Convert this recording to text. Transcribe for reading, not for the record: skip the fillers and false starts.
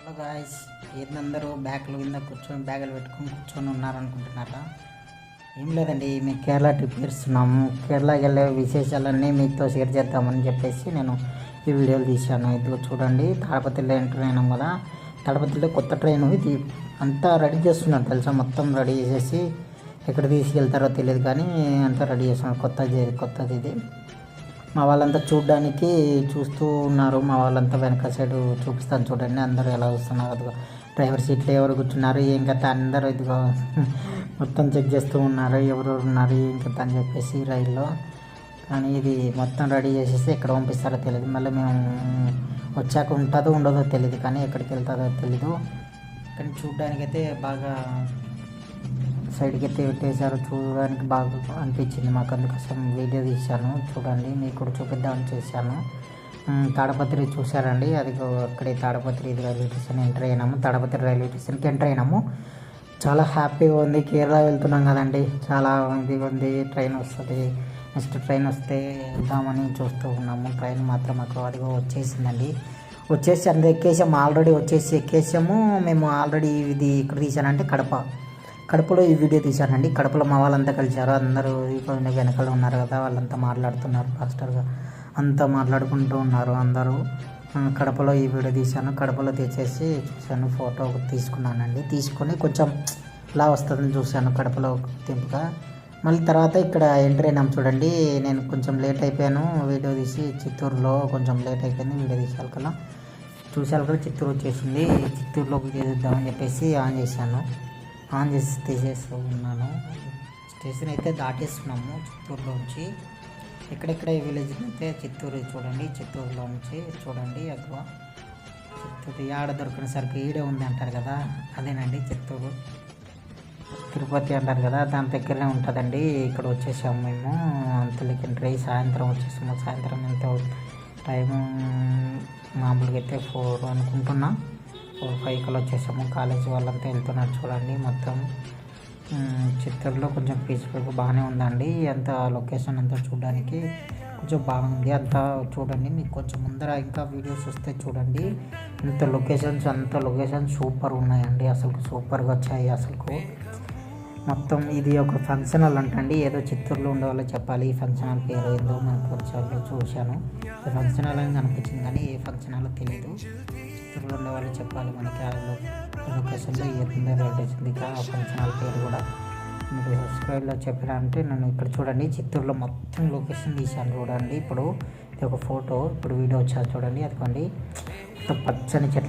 Hello guys, ఏందందరూ బ్యాగులు కింద కూర్చొని బ్యాగులు పెట్టుకొని కూర్చొని ఉన్నారనుకుంటున్నారా? ఏం లేదండి, మేము కేరళ ట్రిప్ చేస్తున్నాము. కేరళకి వెళ్ళే విశేషాలన్నీ మీతో షేర్ చేద్దామని చెప్పేసి నేను ఈ వీడియోలు తీశాను. ఇది చూడండి, తాడపత్రిలో ఎంటర్ అయినాం కదా. తాడపత్రిలో కొత్త ట్రైన్ ఇది అంతా రెడీ చేస్తున్నారు తెలుసా. మొత్తం రెడీ చేసేసి ఎక్కడ తీసుకెళ్తారో తెలియదు కానీ అంతా రెడీ చేస్తున్నారు. కొత్తది ఇది. మా వాళ్ళంతా చూడడానికి చూస్తూ ఉన్నారు. మా వాళ్ళంతా వెనక సైడ్ చూపిస్తాను చూడండి. అందరూ ఎలా వస్తున్నారు, అదిగో డ్రైవర్ సీట్లో ఎవరు కూర్చున్నారు, ఏం కథ అందరూ ఇదిగో మొత్తం చెక్ చేస్తూ ఉన్నారు, ఎవరెవరు ఉన్నారు ఏం కథ అని చెప్పేసి రైల్లో. కానీ ఇది మొత్తం రెడీ చేసేసి ఎక్కడ పంపిస్తారో తెలియదు. మళ్ళీ మేము వచ్చాక ఉంటుందో ఉండదో తెలియదు, కానీ ఎక్కడికి వెళ్తుందో తెలీదు. కానీ చూడడానికైతే బాగా సైడ్కి అయితే పెట్టేశారు. చూడడానికి బాగా అనిపించింది మాకు, అందుకోసం వీడియో తీశాను. చూడండి, మీకు కూడా చూపిద్దామని చేశాను. తాడపత్రి చూసారండి, అది అక్కడే తాడపత్రి ఇది రైల్వే స్టేషన్ ఎంటర్ అయినాము. తాడపత్రి రైల్వే స్టేషన్కి ఎంటర్ అయినాము. చాలా హ్యాపీగా ఉంది. కేరళ వెళ్తున్నాం కదండి, చాలా ఇది ఉంది. ట్రైన్ వస్తుంది, నెక్స్ట్ ట్రైన్ వస్తే వెళ్దామని చూస్తూ ఉన్నాము. ట్రైన్ మాత్రం మాకు అదిగో వచ్చేసిందండి. వచ్చేసి అందు ఎక్కేసాము, ఆల్రెడీ ఎక్కేసాము మేము. ఆల్రెడీ ఇది ఇక్కడ తీసానంటే కడపలో ఈ వీడియో తీశానండి. కడపలో మా వాళ్ళంతా కలిశారు. అందరూ వెనకాల ఉన్నారు కదా, వాళ్ళంతా మాట్లాడుతున్నారు ఫాస్టర్గా, అంతా మాట్లాడుకుంటూ ఉన్నారు అందరూ. కడపలో ఈ వీడియో తీశాను. కడపలో తీసేసి చూశాను, ఫోటో తీసుకున్నానండి. తీసుకొని కొంచెం ఇలా వస్తుందని చూశాను కడపలో తెంపుగా. మళ్ళీ తర్వాత ఇక్కడ ఎంటర్ అయినాం చూడండి. నేను కొంచెం లేట్ అయిపోయాను, వీడియో తీసి చిత్తూరులో కొంచెం లేట్ అయిపోయింది. వీడియో చూసాను కదా, చిత్తూరు వచ్చేసింది. చిత్తూరులో వీడియో తీద్దామని చెప్పేసి ఆన్ చేసి తీసేస్తూ ఉన్నాను. స్టేషన్ అయితే దాటేస్తున్నాము చిత్తూరులోంచి. ఎక్కడెక్కడ ఈ విలేజ్ అయితే చిత్తూరు చూడండి. చిత్తూరులో నుంచి చూడండి, ఎక్కువ చిత్తూరు ఆడ దొరికిన సరికి ఈడే ఉంది అంటారు కదా, అదేనండి చిత్తూరు. తిరుపతి అంటారు కదా, దాని దగ్గరనే ఉంటుందండి. ఇక్కడ వచ్చేసాము మేము. అంతలకి సాయంత్రం వచ్చేసాము. సాయంత్రం ఎంత టైము మామూలుగా అయితే 4 అనుకుంటున్నా, 4-5 కల్లా వచ్చేసాము. కాలేజీ వాళ్ళంతా వెళ్తున్నారు చూడండి. మొత్తం చిత్తూరులో కొంచెం పీస్ఫుల్గా బాగానే ఉందండి. అంత లొకేషన్ అంతా చూడడానికి కొంచెం బాగుంది. అంతా చూడండి, మీకు కొంచెం ముందర ఇంకా వీడియోస్ వస్తే చూడండి. అంత లొకేషన్స్ సూపర్ ఉన్నాయండి. అసలు సూపర్గా వచ్చాయి అసలు. మొత్తం ఇది ఒక ఫంక్షన్ హాల్ అంటండి. ఏదో చిత్తూరులో ఉండే వాళ్ళు చెప్పాలి. ఈ ఫంక్షన్ హాల్ పేరు ఏందో మనకు వచ్చాక చూశాను. ఫంక్షన్ హాల్ అని కనిపించింది కానీ ఏ ఫంక్షన్ హాల్ తెలియదు. చిత్తూరులో ఉండే వాళ్ళు చెప్పాలి మనకి. ఆ లొకేషన్లో ఏదో రైట్ ఆ ఫంక్షన్ హాల్ పేరు కూడా మీకు సబ్స్క్రైబ్లో చెప్పినా అంటే నేను ఇక్కడ చూడండి, చిత్తూరులో మొత్తం లొకేషన్ తీశాను చూడండి. ఇప్పుడు ఇది ఒక ఫోటో, ఇప్పుడు వీడియో వచ్చారు చూడండి. అదిగోండి మొత్తం పచ్చని చెట్లు.